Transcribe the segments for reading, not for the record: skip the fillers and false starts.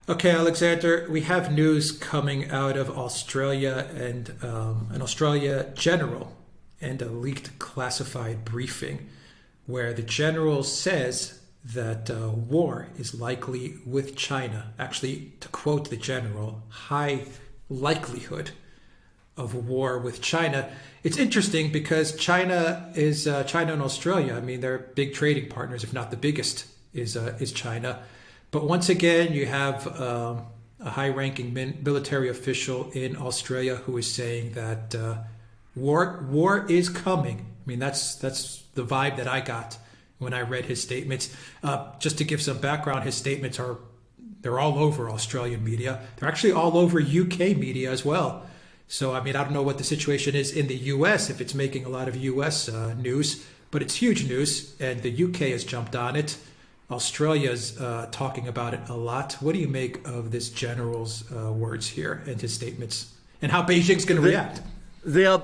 Okay, Alexander, we have news coming out of Australia and an Australia general and a leaked classified briefing where the general says that war is likely with China. Actually, to quote the general, high likelihood of war with China. It's interesting because China and Australia. I mean, they're big trading partners, if not the biggest. Is China, but once again, you have a high-ranking military official in Australia who is saying that war is coming. I mean, that's the vibe that I got when I read his statements. Just to give some background, his statements they're all over Australian media. They're actually all over UK media as well. So, I mean, I don't know what the situation is in the US, if it's making a lot of US news, but it's huge news, and the UK has jumped on it. Australia's talking about it a lot. What do you make of this general's words here and his statements, and how Beijing's going to react? They are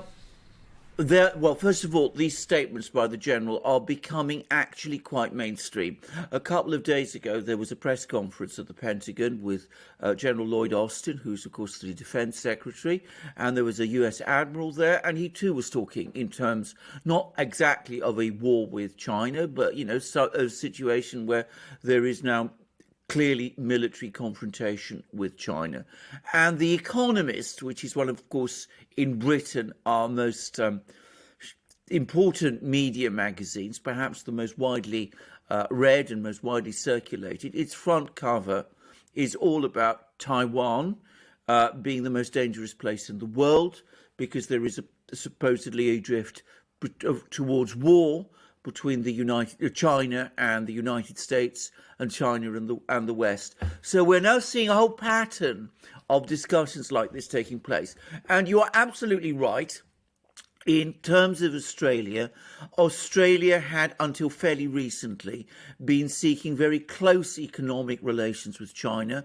well, first of all, these statements by the general are becoming actually quite mainstream. A couple of days ago, there was a press conference at the Pentagon with General Lloyd Austin, who's, of course, the Defense Secretary, and there was a US Admiral there, and he too was talking in terms not exactly of a war with China, but, a situation where there is now clearly military confrontation with China. And The Economist, which is one, of course, in Britain, our most important media magazines, perhaps the most widely read and most widely circulated, its front cover is all about Taiwan being the most dangerous place in the world because there is supposedly a drift towards war between China and the United States, and China and the West. So we're now seeing a whole pattern of discussions like this taking place. And you are absolutely right. In terms of Australia, Australia had until fairly recently been seeking very close economic relations with China.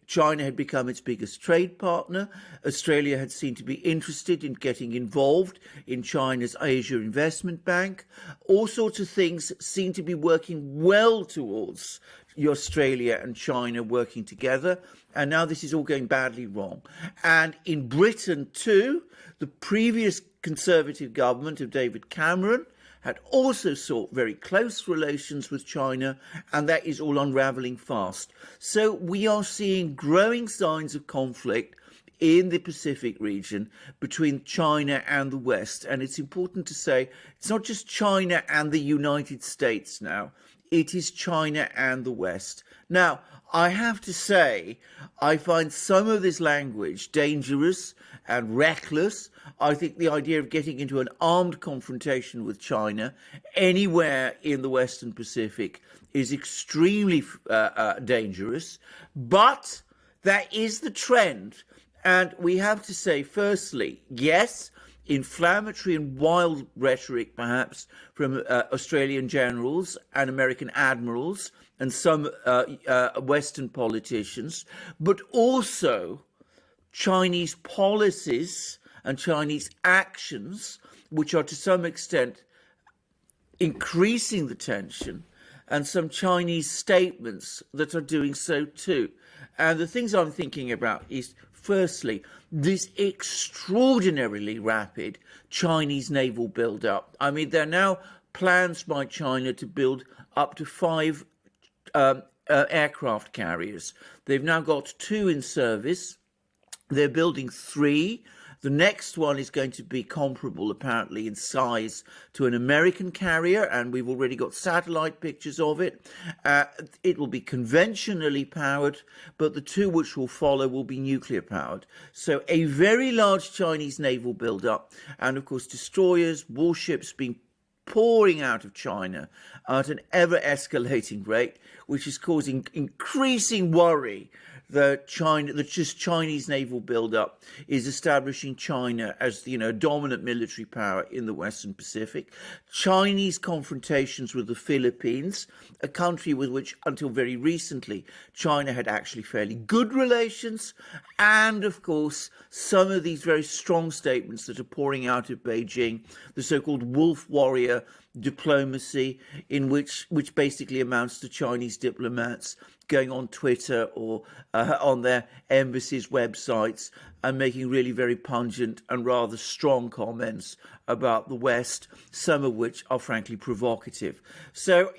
China had become its biggest trade partner. Australia had seemed to be interested in getting involved in China's Asia Investment Bank. All sorts of things seem to be working well towards Australia and China working together. And now this is all going badly wrong. And in Britain too, the previous Conservative government of David Cameron had also sought very close relations with China, and that is all unravelling fast. So we are seeing growing signs of conflict in the Pacific region between China and the West. And it's important to say it's not just China and the United States now. It is China and the West. Now, I have to say, I find some of this language dangerous and reckless. I think the idea of getting into an armed confrontation with China anywhere in the Western Pacific is extremely dangerous. But that is the trend. And we have to say, firstly, yes, inflammatory and wild rhetoric, perhaps, from Australian generals and American admirals and some Western politicians, but also Chinese policies and Chinese actions, which are to some extent increasing the tension, and some Chinese statements that are doing so too. And the things I'm thinking about is, firstly, this extraordinarily rapid Chinese naval build-up. I mean, there are now plans by China to build up to 5 aircraft carriers. They've now got 2 in service. They're building 3. The next one is going to be comparable, apparently, in size to an American carrier, and we've already got satellite pictures of it. It will be conventionally powered, but the 2 which will follow will be nuclear powered. So a very large Chinese naval build-up, and of course destroyers, warships being pouring out of China at an ever-escalating rate, which is causing increasing worry that just Chinese naval build-up is establishing China as dominant military power in the Western Pacific. Chinese confrontations with the Philippines, a country with which until very recently China had actually fairly good relations, and of course some of these very strong statements that are pouring out of Beijing, the so-called wolf warrior diplomacy in which basically amounts to Chinese diplomats going on Twitter or on their embassies' websites and making really very pungent and rather strong comments about the West, some of which are frankly provocative. So,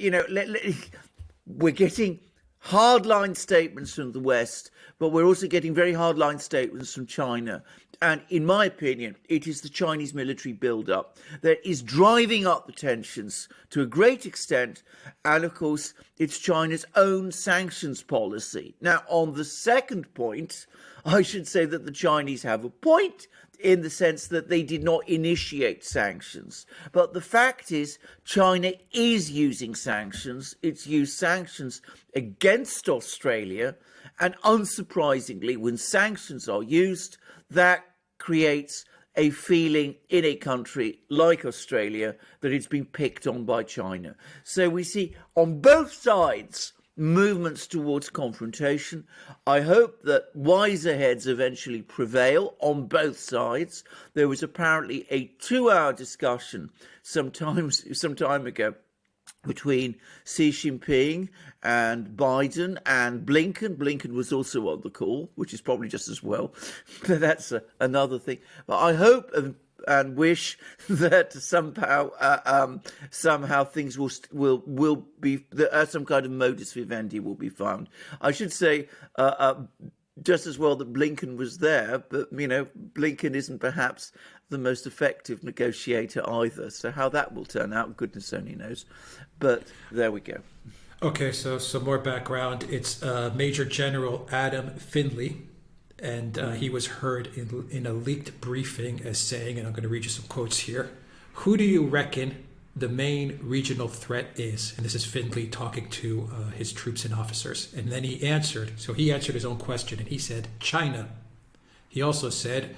we're getting hardline statements from the West, but we're also getting very hardline statements from China. And in my opinion, it is the Chinese military buildup that is driving up the tensions to a great extent. And of course, it's China's own sanctions policy. Now, on the second point, I should say that the Chinese have a point in the sense that they did not initiate sanctions. But the fact is, China is using sanctions. It's used sanctions against Australia. And unsurprisingly, when sanctions are used, that creates a feeling in a country like Australia that it's been picked on by China. So we see on both sides movements towards confrontation. I hope that wiser heads eventually prevail on both sides. There was apparently a 2-hour discussion some time ago between Xi Jinping and Biden and Blinken. Blinken was also on the call, which is probably just as well. But that's another thing. But I hope and wish that somehow things will be some kind of modus vivendi will be found. I should say just as well that Blinken was there, but Blinken isn't perhaps the most effective negotiator either. So how that will turn out, goodness only knows. But there we go. Okay, so some more background. It's Major General Adam Findley, and he was heard in a leaked briefing as saying, and I'm going to read you some quotes here, "Who do you reckon the main regional threat is?" And this is Findley talking to his troops and officers. And then he answered his own question, and he said, "China." He also said,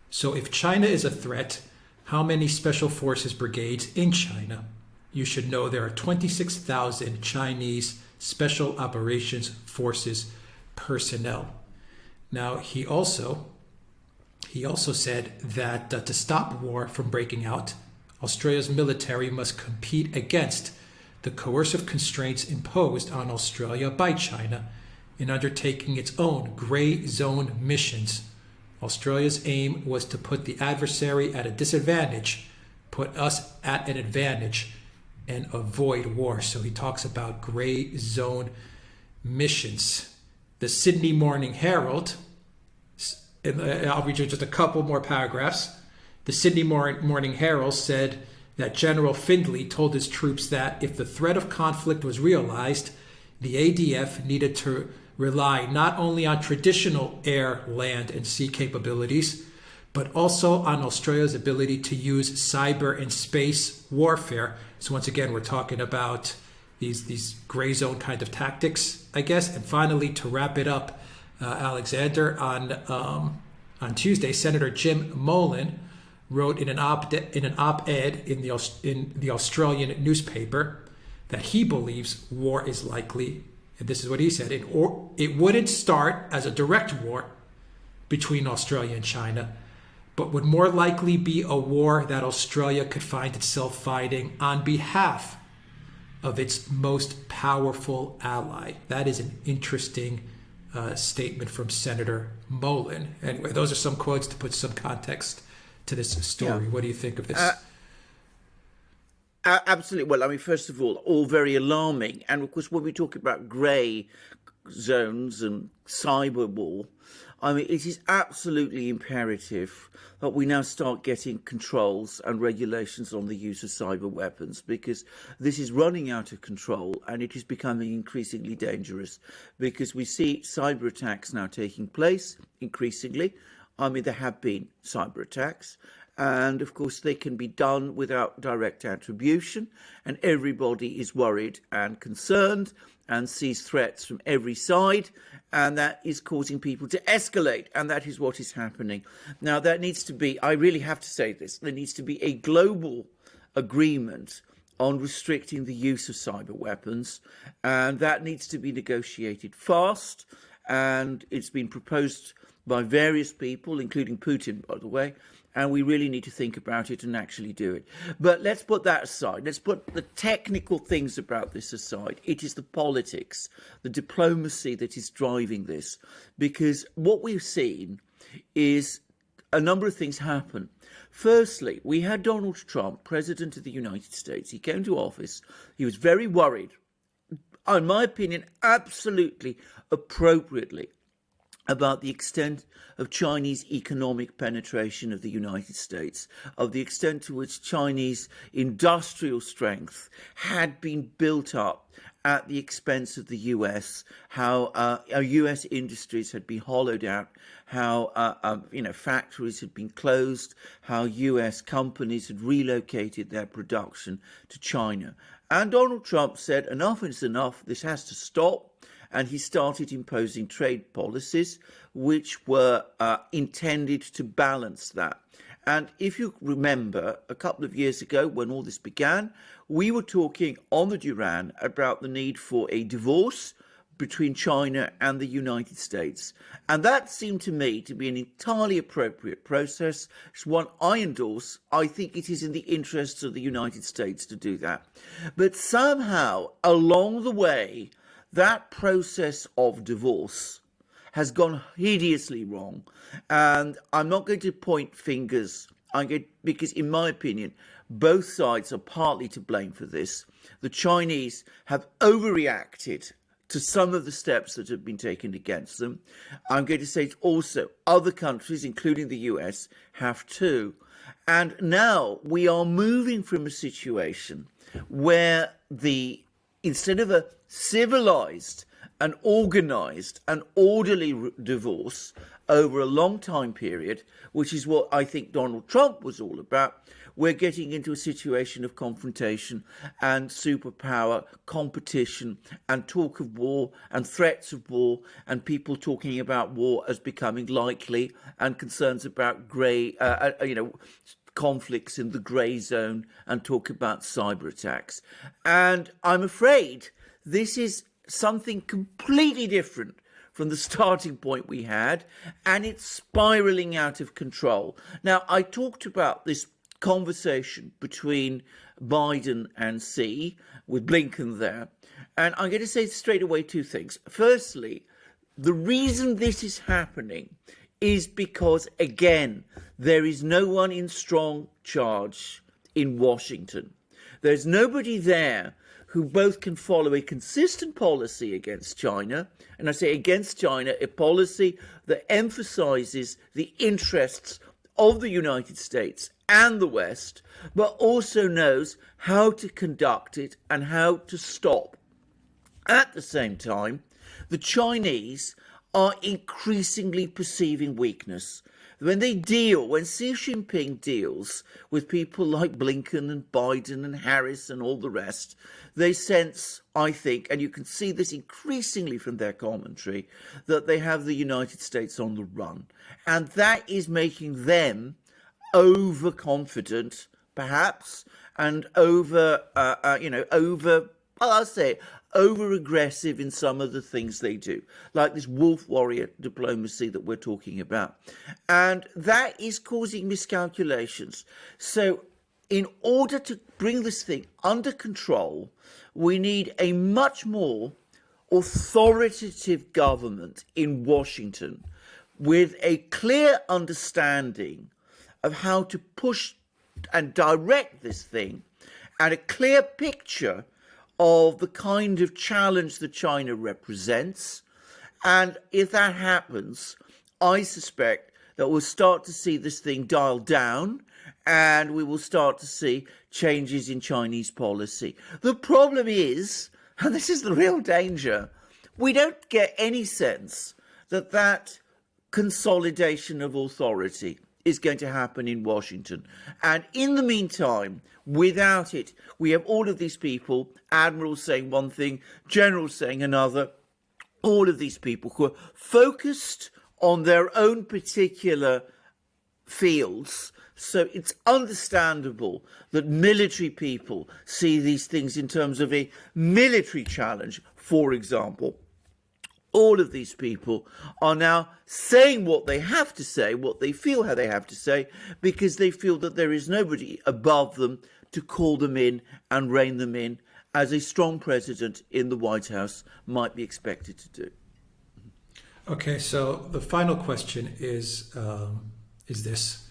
"So if China is a threat, how many special forces brigades in China? You should know there are 26,000 Chinese special operations forces personnel." Now, he also said that to stop war from breaking out, Australia's military must compete against the coercive constraints imposed on Australia by China in undertaking its own grey zone missions. Australia's aim was to put the adversary at a disadvantage, put us at an advantage, and avoid war. So he talks about grey zone missions. The Sydney Morning Herald, and I'll read you just a couple more paragraphs. The Sydney Morning Herald said that General Findley told his troops that if the threat of conflict was realized, the ADF needed to rely not only on traditional air, land, and sea capabilities, but also on Australia's ability to use cyber and space warfare. So once again, we're talking about these gray zone kind of tactics, I guess. And finally, to wrap it up, Alexander, on Tuesday, Senator Jim Molan wrote in an op-ed in the Australian newspaper that he believes war is likely. And this is what he said: it wouldn't start as a direct war between Australia and China, but would more likely be a war that Australia could find itself fighting on behalf of its most powerful ally. That is an interesting statement from Senator Molan. Anyway, those are some quotes to put some context to this story. Yeah. What do you think of this? Absolutely. Well, I mean, first of all very alarming. And of course, when we talk about grey zones and cyber war, I mean, it is absolutely imperative that we now start getting controls and regulations on the use of cyber weapons, because this is running out of control and it is becoming increasingly dangerous, because we see cyber attacks now taking place increasingly. I mean, there have been cyber attacks, and of course they can be done without direct attribution, and everybody is worried and concerned and sees threats from every side, and that is causing people to escalate, and that is what is happening. Now, there needs to be, I really have to say this, there needs to be a global agreement on restricting the use of cyber weapons, and that needs to be negotiated fast, and it's been proposed by various people, including Putin, by the way, and we really need to think about it and actually do it. But let's put that aside. Let's put the technical things about this aside. It is the politics, the diplomacy that is driving this, because what we've seen is a number of things happen. Firstly, we had Donald Trump, President of the United States. He came to office. He was very worried, in my opinion, absolutely appropriately, about the extent of Chinese economic penetration of the United States, of the extent to which Chinese industrial strength had been built up at the expense of the US, how our US industries had been hollowed out, how factories had been closed, how US companies had relocated their production to China. And Donald Trump said, enough is enough, this has to stop. And he started imposing trade policies which were intended to balance that. And if you remember, a couple of years ago when all this began, we were talking on the Duran about the need for a divorce between China and the United States. And that seemed to me to be an entirely appropriate process. It's one I endorse. I think it is in the interests of the United States to do that. But somehow, along the way, that process of divorce has gone hideously wrong. And I'm not going to point fingers, because in my opinion, both sides are partly to blame for this. The Chinese have overreacted to some of the steps that have been taken against them. I'm going to say also other countries, including the US, have too. And now we are moving from a situation where instead of a civilized and organized and orderly divorce over a long time period, which is what I think Donald Trump was all about, we're getting into a situation of confrontation and superpower competition and talk of war and threats of war and people talking about war as becoming likely and concerns about conflicts in the grey zone and talk about cyber attacks. And I'm afraid this is something completely different from the starting point we had, and it's spiraling out of control. Now, I talked about this conversation between Biden and Xi with Blinken there, and I'm going to say straight away two things. Firstly, the reason this is happening is because, again, there is no one in strong charge in Washington. There's nobody there who both can follow a consistent policy against China, and I say against China, a policy that emphasizes the interests of the United States and the West, but also knows how to conduct it and how to stop. At the same time, the Chinese are increasingly perceiving weakness. When Xi Jinping deals with people like Blinken and Biden and Harris and all the rest, they sense, I think, and you can see this increasingly from their commentary, that they have the United States on the run. And that is making them overconfident, perhaps, and over-aggressive in some of the things they do, like this wolf warrior diplomacy that we're talking about. And that is causing miscalculations. So in order to bring this thing under control, we need a much more authoritative government in Washington with a clear understanding of how to push and direct this thing and a clear picture of the kind of challenge that China represents. And if that happens, I suspect that we'll start to see this thing dial down and we will start to see changes in Chinese policy. The problem is, and this is the real danger, we don't get any sense that that consolidation of authority is going to happen in Washington. And in the meantime, without it, we have all of these people, admirals saying one thing, generals saying another, all of these people who are focused on their own particular fields. So it's understandable that military people see these things in terms of a military challenge, for example, All of these people are now saying what they have to say, what they feel how they have to say, because they feel that there is nobody above them to call them in and rein them in, as a strong president in the White House might be expected to do. Okay, so the final question is this.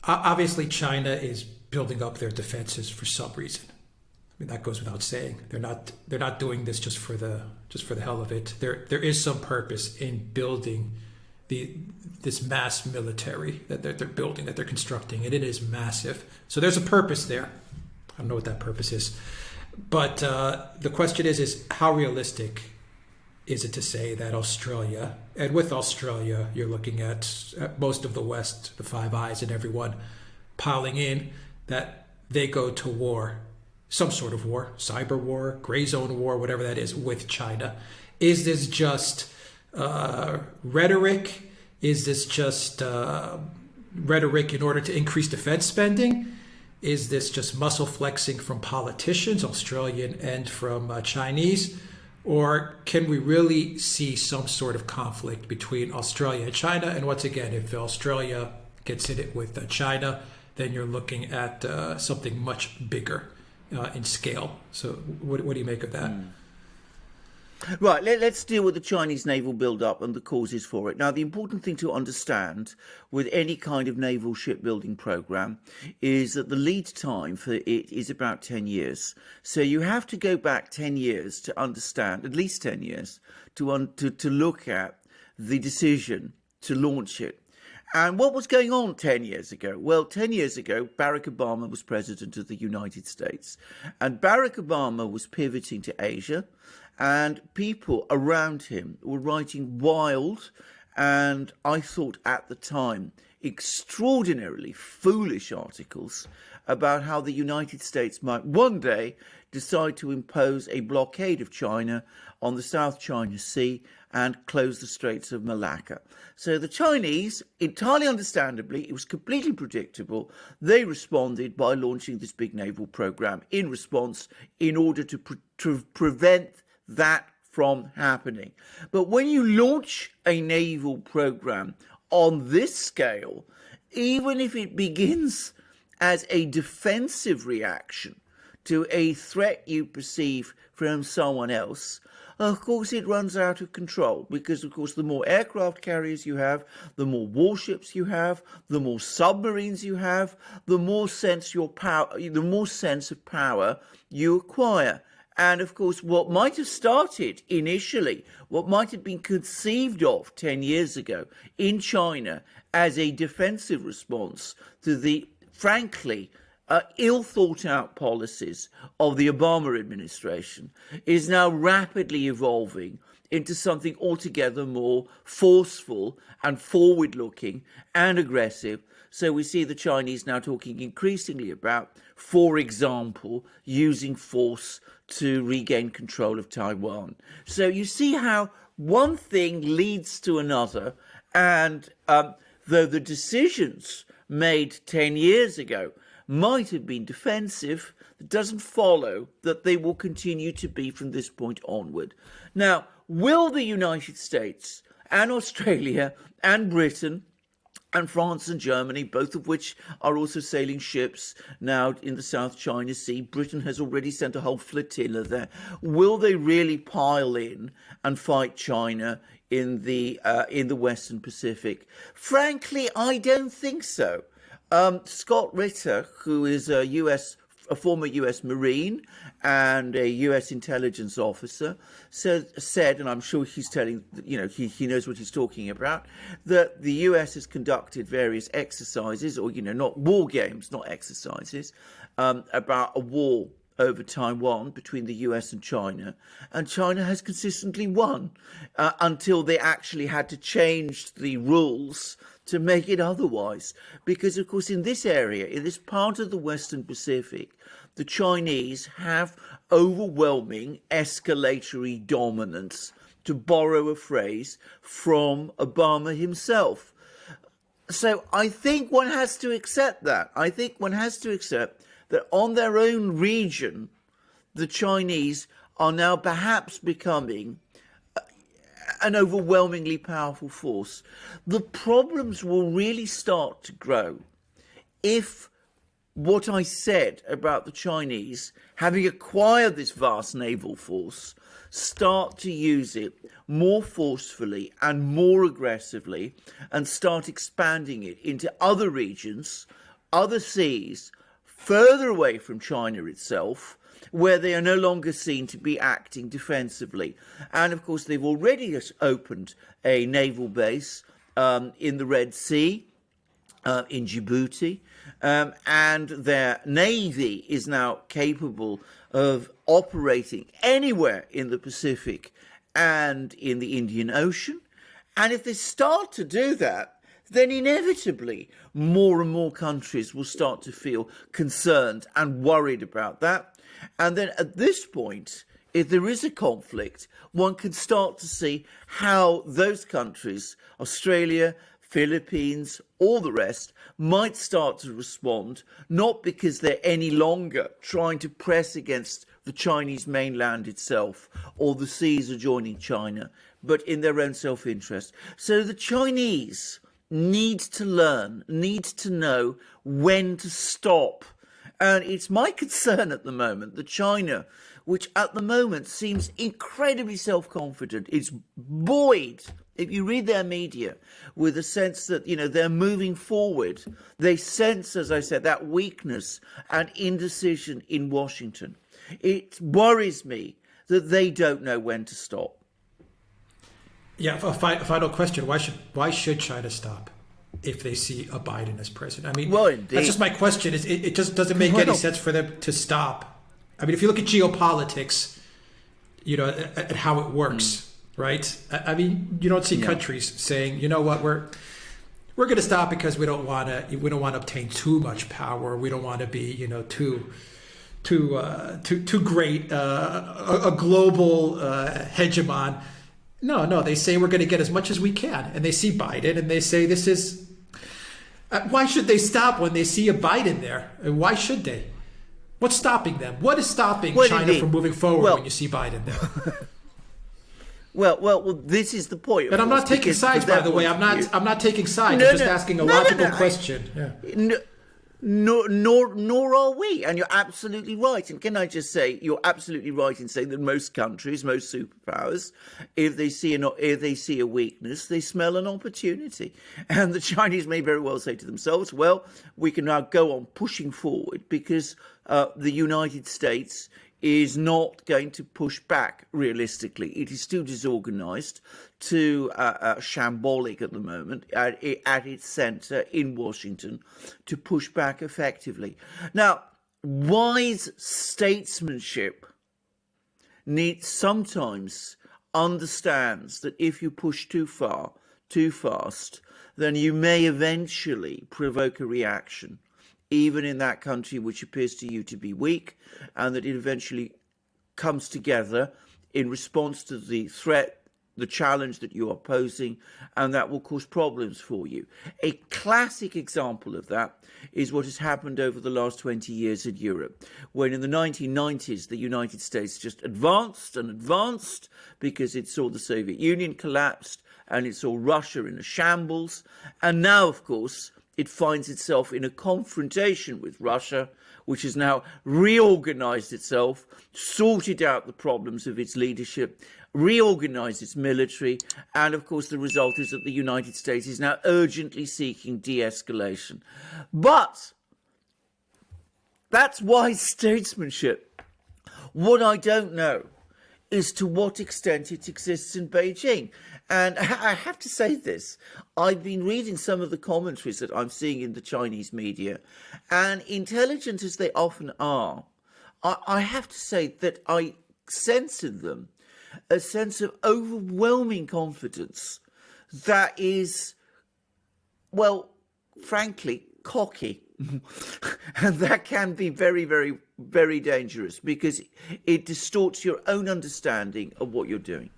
Obviously, China is building up their defenses for some reason. I mean, that goes without saying. They're not doing this just for the hell of it. There is some purpose in building this mass military that they're building, that they're constructing, and it is massive. So there's a purpose there. I don't know what that purpose is, but the question is how realistic is it to say that Australia, and with Australia, you're looking at most of the West, the Five Eyes and everyone piling in, that they go to war, some sort of war, cyber war, gray zone war, whatever that is, with China. Is this just rhetoric? Is this just rhetoric in order to increase defense spending? Is this just muscle flexing from politicians, Australian and from Chinese? Or can we really see some sort of conflict between Australia and China? And once again, if Australia gets hit it with China, then you're looking at something much bigger in scale. So what do you make of that? Right, let's deal with the Chinese naval build-up and the causes for it. Now, the important thing to understand with any kind of naval shipbuilding program is that the lead time for it is about 10 years. So you have to go back 10 years to understand, at least 10 years, to look at the decision to launch it. And what was going on 10 years ago? Well, 10 years ago, Barack Obama was president of the United States. And Barack Obama was pivoting to Asia. And people around him were writing wild and, I thought at the time, extraordinarily foolish articles about how the United States might one day decide to impose a blockade of China on the South China Sea and close the Straits of Malacca. So the Chinese, entirely understandably, it was completely predictable, they responded by launching this big naval program in response in order to prevent that from happening. But when you launch a naval program on this scale, even if it begins as a defensive reaction to a threat you perceive from someone else, of course it runs out of control, because of course the more aircraft carriers you have, the more warships you have, the more submarines you have, the more sense of power you acquire. And of course, what might have started initially, what might have been conceived of 10 years ago in China as a defensive response to the, frankly, ill thought out policies of the Obama administration, is now rapidly evolving into something altogether more forceful and forward looking and aggressive. So we see the Chinese now talking increasingly about, for example, using force to regain control of Taiwan. So you see how one thing leads to another, and though the decisions made 10 years ago might have been defensive, it doesn't follow that they will continue to be from this point onward. Now, will the United States and Australia and Britain and France and Germany, both of which are also sailing ships now in the South China Sea, Britain has already sent a whole flotilla there, will they really pile in and fight China in the Western Pacific? Frankly, I don't think so. Scott Ritter, who is a former US Marine and a US intelligence officer, said, and I'm sure he's telling, he knows what he's talking about, that the US has conducted various exercises, or, not war games, not exercises, about a war over Taiwan between the US and China China has consistently won until they actually had to change the rules to make it otherwise. Because, of course, in this area, in this part of the Western Pacific, the Chinese have overwhelming escalatory dominance, to borrow a phrase from Obama himself. So I think one has to accept that. I think one has to accept that on their own region, the Chinese are now perhaps becoming an overwhelmingly powerful force. The problems will really start to grow if what I said about the Chinese, having acquired this vast naval force, start to use it more forcefully and more aggressively and start expanding it into other regions, other seas, further away from China itself, where they are no longer seen to be acting defensively. And of course, they've already opened a naval base in the Red Sea, in Djibouti, and their navy is now capable of operating anywhere in the Pacific and in the Indian Ocean. And if they start to do that, then inevitably more and more countries will start to feel concerned and worried about that. And then at this point, if there is a conflict, one can start to see how those countries, Australia, Philippines, all the rest, might start to respond, not because they're any longer trying to press against the Chinese mainland itself or the seas adjoining China, but in their own self-interest. So the Chinese need to learn, need to know when to stop. And it's my concern at the moment that China, which at the moment seems incredibly self-confident, is buoyed, if you read their media, with a sense that, you know, they're moving forward. They sense, as I said, that weakness and indecision in Washington. It worries me that they don't know when to stop. Yeah, a final question. Why should China stop if they see a Biden as president? I mean, well, indeed. That's just my question. It just doesn't make any sense for them to stop. I mean, if you look at geopolitics, you know, at how it works, right? I mean, you don't see countries saying, you know what, we're going to stop because we don't want to obtain too much power. We don't want to be, you know, too great a global hegemon. No, they say we're going to get as much as we can. And they see Biden and they say this is... why should they stop when they see a Biden there? Why should they? What's stopping them? What is stopping China from moving forward when you see Biden there? Well, this is the point. And I'm not taking sides, by the way. I'm not taking sides. I'm just asking a logical question. Yeah. Nor are we. And you're absolutely right. And can I just say, you're absolutely right in saying that most countries, most superpowers, if they see a weakness, they smell an opportunity. And the Chinese may very well say to themselves, well, we can now go on pushing forward because the United States is not going to push back realistically. It is too disorganized, too shambolic at the moment at its center in Washington to push back effectively. Now, wise statesmanship sometimes understands that if you push too far, too fast, then you may eventually provoke a reaction, even in that country which appears to you to be weak, and that it eventually comes together in response to the threat, the challenge that you are posing, and that will cause problems for you. A classic example of that is what has happened over the last 20 years in Europe, when in the 1990s the United States just advanced and advanced because it saw the Soviet Union collapsed and it saw Russia in a shambles, and now, of course, it finds itself in a confrontation with Russia, which has now reorganized itself, sorted out the problems of its leadership, reorganized its military, and of course the result is that the United States is now urgently seeking de-escalation. But that's wise statesmanship. What I don't know is to what extent it exists in Beijing. And I have to say this, I've been reading some of the commentaries that I'm seeing in the Chinese media, and intelligent as they often are, I have to say that I sense in them a sense of overwhelming confidence that is, well, frankly, cocky. And that can be very, very, very dangerous because it distorts your own understanding of what you're doing.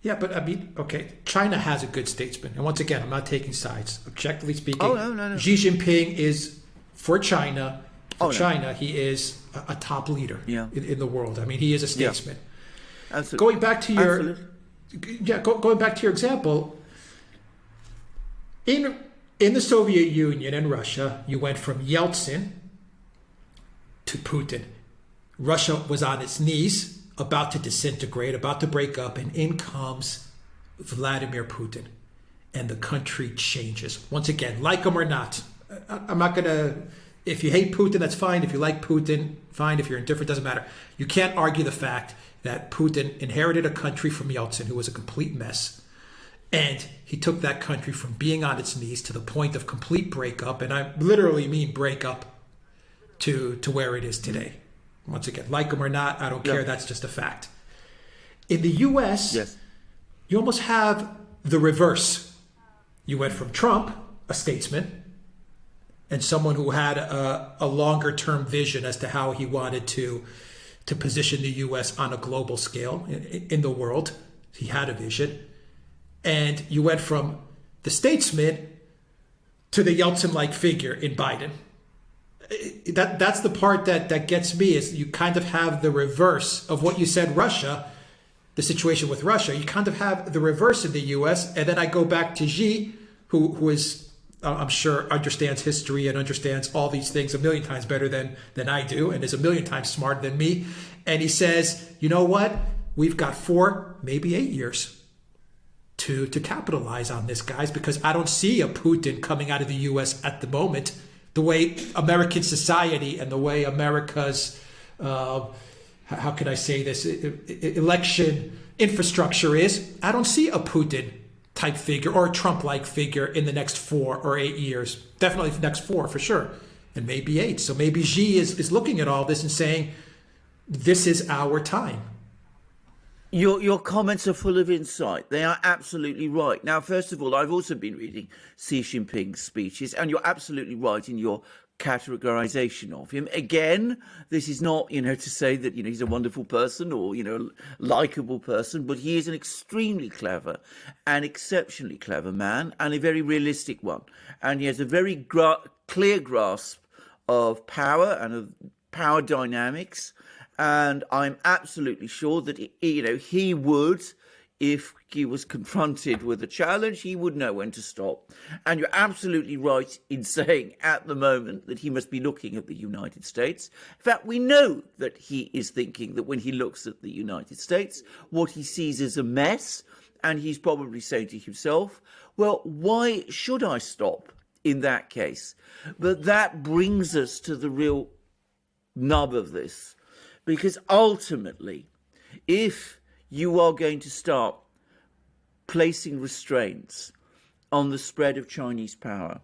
Yeah, but I mean, okay, China has a good statesman. And once again, I'm not taking sides. Objectively speaking, no. Xi Jinping is, for China, he is a top leader in the world. I mean, he is a statesman. Absolutely. Going back to yeah, going back to your example, in the Soviet Union and Russia, you went from Yeltsin to Putin. Russia was on its knees, about to disintegrate, about to break up, and in comes Vladimir Putin. And the country changes. Once again, like him or not. I'm not going to... If you hate Putin, that's fine. If you like Putin, fine. If you're indifferent, doesn't matter. You can't argue the fact that Putin inherited a country from Yeltsin, who was a complete mess. And he took that country from being on its knees to the point of complete breakup, and I literally mean breakup, to where it is today. Once again, like him or not, I don't care. That's just a fact. In the U.S., yes, you almost have the reverse. You went from Trump, a statesman, and someone who had a longer-term vision as to how he wanted to position the U.S. on a global scale in the world. He had a vision. And you went from the statesman to the Yeltsin-like figure in Biden. That's the part that gets me, is you kind of have the reverse of what you said Russia, the situation with Russia. You kind of have the reverse in the U.S. And then I go back to Xi, who is, I'm sure, understands history and understands all these things a million times better than I do, and is a million times smarter than me. And he says, you know what? We've got 4, maybe 8 years to capitalize on this, guys, because I don't see a Putin coming out of the U.S. at the moment. The way American society and the way America's, how can I say this, election infrastructure is, I don't see a Putin type figure or a Trump-like figure in the next 4 or 8 years. Definitely the next 4 for sure, and maybe 8. So maybe Xi is looking at all this and saying, this is our time. Your comments are full of insight. They are absolutely right. Now, first of all, I've also been reading Xi Jinping's speeches, and you're absolutely right in your categorization of him. Again, this is not, to say that, he's a wonderful person or, likable person, but he is an extremely clever and exceptionally clever man, and a very realistic one. And he has a very clear grasp of power and of power dynamics. And I'm absolutely sure that, he would, if he was confronted with a challenge, he would know when to stop. And you're absolutely right in saying at the moment that he must be looking at the United States. In fact, we know that he is thinking that when he looks at the United States, what he sees is a mess. And he's probably saying to himself, well, why should I stop in that case? But that brings us to the real nub of this. Because ultimately, if you are going to start placing restraints on the spread of Chinese power,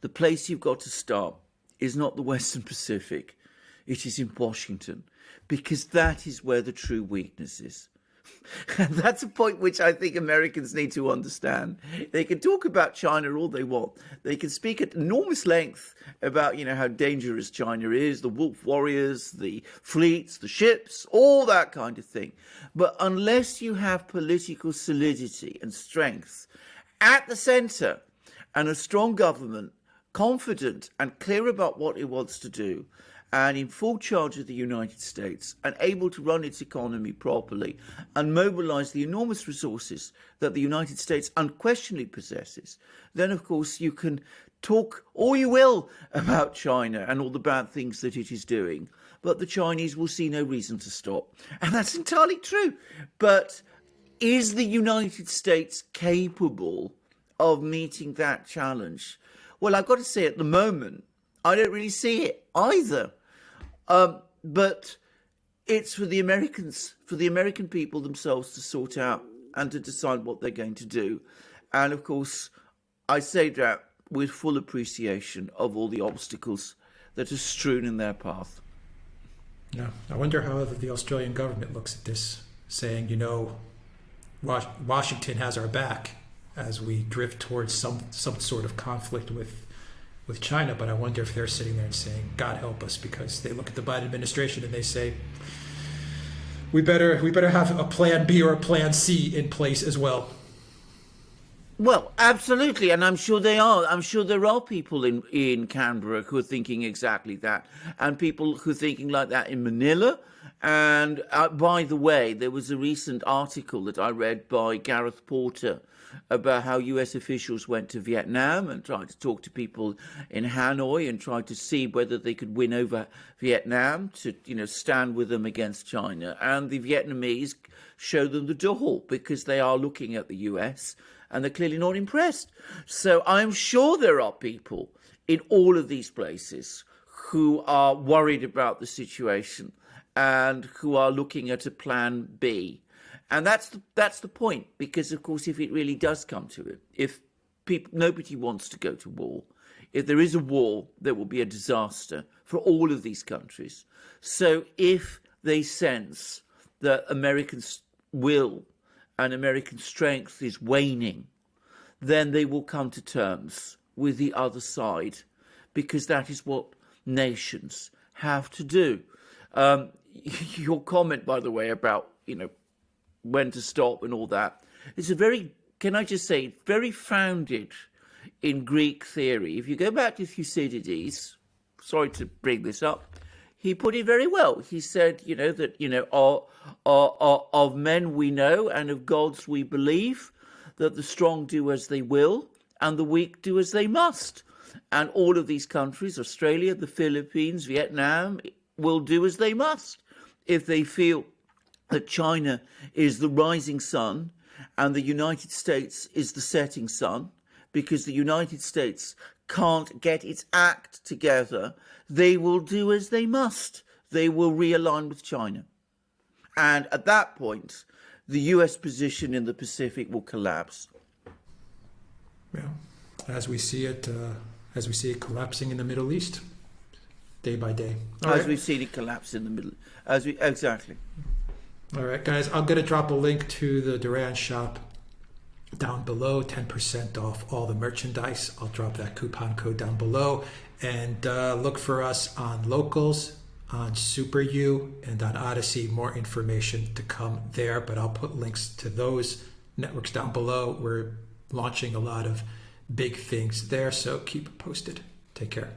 the place you've got to start is not the Western Pacific, it is in Washington, because that is where the true weakness is. And that's a point which I think Americans need to understand. They can talk about China all they want. They can speak at enormous length about, how dangerous China is, the wolf warriors, the fleets, the ships, all that kind of thing. But unless you have political solidity and strength at the center and a strong government, confident and clear about what it wants to do, and in full charge of the United States and able to run its economy properly and mobilize the enormous resources that the United States unquestionably possesses, then of course you can talk all you will about China and all the bad things that it is doing, but the Chinese will see no reason to stop. And that's entirely true. But is the United States capable of meeting that challenge? Well, I've got to say at the moment, I don't really see it either. But it's for the Americans, for the American people themselves to sort out and to decide what they're going to do. And of course, I say that with full appreciation of all the obstacles that are strewn in their path. Yeah, I wonder how the Australian government looks at this, saying, Washington has our back as we drift towards some sort of conflict with China, but I wonder if they're sitting there and saying, God help us, because they look at the Biden administration and they say, we better have a plan B or a plan C in place as well. Well, absolutely, and I'm sure they are. I'm sure there are people in Canberra who are thinking exactly that, and people who are thinking like that in Manila. And by the way, there was a recent article that I read by Gareth Porter about how US officials went to Vietnam and tried to talk to people in Hanoi and tried to see whether they could win over Vietnam to, stand with them against China. And the Vietnamese show them the door because they are looking at the US and they're clearly not impressed. So I'm sure there are people in all of these places who are worried about the situation and who are looking at a plan B. And that's the point, because, of course, if it really does come to it, if nobody wants to go to war, if there is a war, there will be a disaster for all of these countries. So if they sense that American will and American strength is waning, then they will come to terms with the other side, because that is what nations have to do. Your comment, by the way, about, when to stop and all that, is can I just say, very founded in Greek theory. If you go back to Thucydides, sorry to bring this up, he put it very well. He said, that, of men we know and of gods we believe, that the strong do as they will and the weak do as they must. And all of these countries, Australia, the Philippines, Vietnam, will do as they must. If they feel that China is the rising sun and the United States is the setting sun, because the United States can't get its act together, they will do as they must. They will realign with China. And at that point, the US position in the Pacific will collapse. Yeah, as we see it collapsing in the Middle East, day by day. We've seen it collapse in the middle. Exactly. All right, guys, I'm going to drop a link to the Duran shop down below, 10% off all the merchandise. I'll drop that coupon code down below. And look for us on Locals, on Super U, and on Odyssey. More information to come there, but I'll put links to those networks down below. We're launching a lot of big things there, so keep posted. Take care.